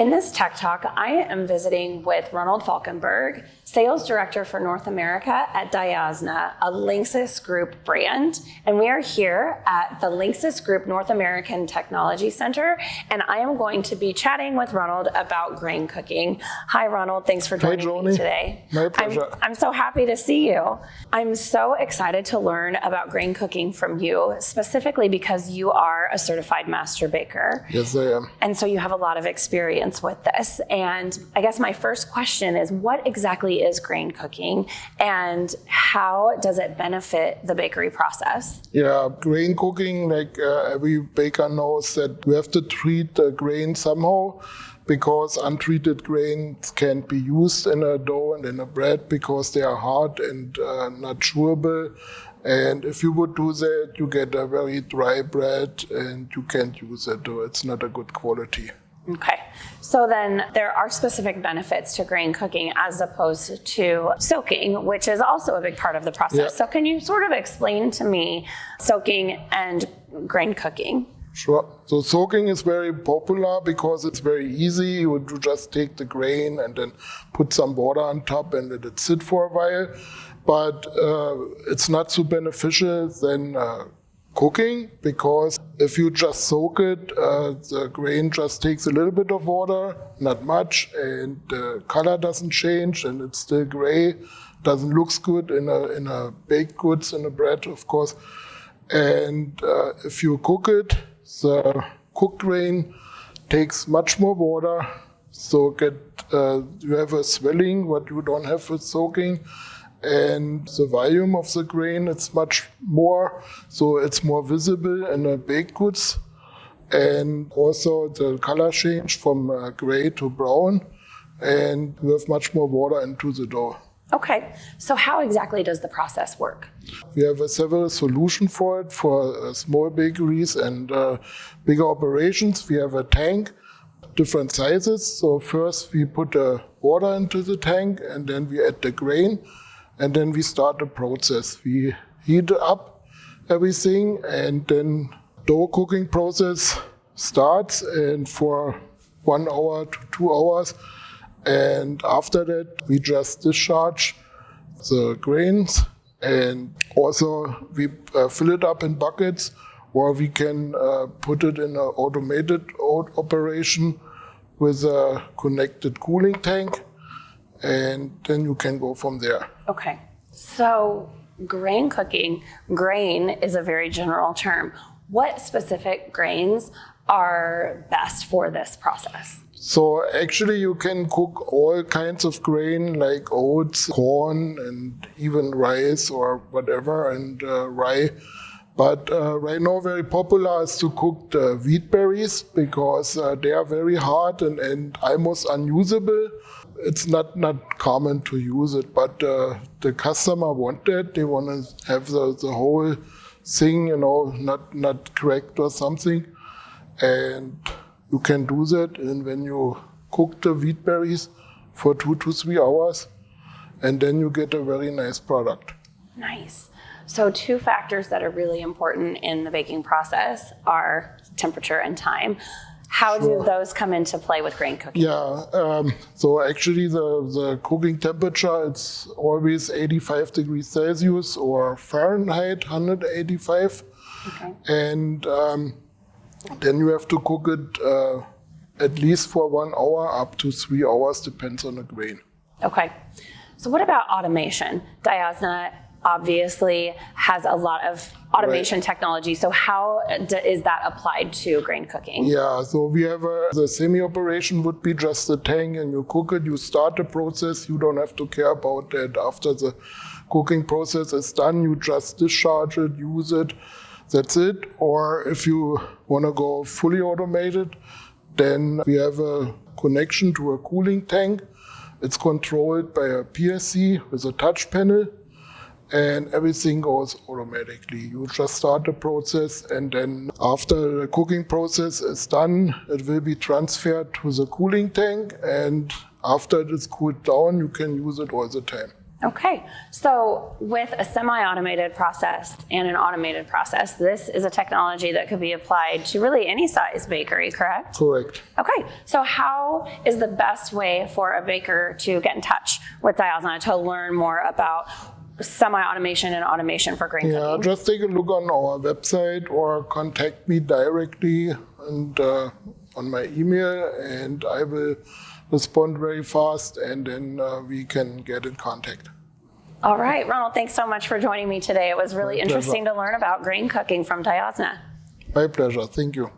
In this Tech Talk, I am visiting with Ronald Falkenberg, Sales Director for North America at DIOSNA, a Linksys Group brand. And we are here at the Linksys Group North American Technology Center, and I am going to be chatting with Ronald about grain cooking. Hi, Ronald. Thanks for joining me today. My pleasure. I'm so happy to see you. I'm so excited to learn about grain cooking from you, specifically because you are a certified master baker. Yes, I am. And so you have a lot of experience with this. And I guess my first question is, what exactly is grain cooking and how does it benefit the bakery process? Yeah, grain cooking, like every baker knows that we have to treat the grain somehow, because untreated grains can't be used in a dough and in a bread because they are hard and not chewable. And if you would do that, you get a very dry bread and you can't use it, or it's not a good quality. Okay, so then there are specific benefits to grain cooking as opposed to soaking, which is also a big part of the process. Yeah. So can you sort of explain to me soaking and grain cooking? Sure. So soaking is very popular because it's very easy. You just take the grain and then put some water on top and let it sit for a while. But it's not so beneficial than cooking, because if you just soak it, the grain just takes a little bit of water, not much, and the color doesn't change and it's still gray. Doesn't look good in a baked goods, in a bread, of course. And if you cook it, the cooked grain takes much more water, so you have a swelling what you don't have with soaking. And the volume of the grain, it's much more, so it's more visible in the baked goods. And also the color change from gray to brown, and you have much more water into the dough. Okay, so how exactly does the process work? We have several solutions for it, for small bakeries and bigger operations. We have a tank, different sizes. So first we put water into the tank, and then we add the grain. And then we start the process. We heat up everything, and then dough cooking process starts, and for 1 hour to 2 hours. And after that, we just discharge the grains, and also we fill it up in buckets, or we can put it in an automated operation with a connected cooling tank. And then you can go from there. Okay, so grain cooking, grain is a very general term. What specific grains are best for this process? So actually you can cook all kinds of grain, like oats, corn, and even rice or whatever, and rye. But right now very popular is to cook the wheat berries, because they are very hard and almost unusable. It's not common to use it, but the customer want that. They want to have the whole thing, not cracked or something. And you can do that, and when you cook the wheat berries for 2 to 3 hours, and then you get a very nice product. Nice. So 2 factors that are really important in the baking process are temperature and time. How do those come into play with grain cooking? Yeah, so actually the cooking temperature, it's always 85 degrees Celsius or Fahrenheit 185. Okay. And then you have to cook it at least for 1 hour up to 3 hours, depends on the grain. Okay. So what about automation? DIOSNA obviously has a lot of automation technology. So how is that applied to grain cooking? Yeah, so we have the semi-operation would be just the tank, and you cook it, you start the process, you don't have to care about that. After the cooking process is done, you just discharge it, use it, that's it. Or if you want to go fully automated, then we have a connection to a cooling tank. It's controlled by a PLC with a touch panel, and everything goes automatically. You just start the process, and then after the cooking process is done, it will be transferred to the cooling tank, and after it is cooled down, you can use it all the time. Okay, so with a semi-automated process and an automated process, this is a technology that could be applied to really any size bakery, correct? Correct. Okay, so how is the best way for a baker to get in touch with DIOSNA to learn more about semi-automation and automation for grain Yeah, cooking? just take a look on our website or contact me directly and on my email, and I will respond very fast, and then we can get in contact. All right, Ronald, thanks so much for joining me today. It was really My interesting to learn about grain cooking from DIOSNA. My pleasure. Thank you.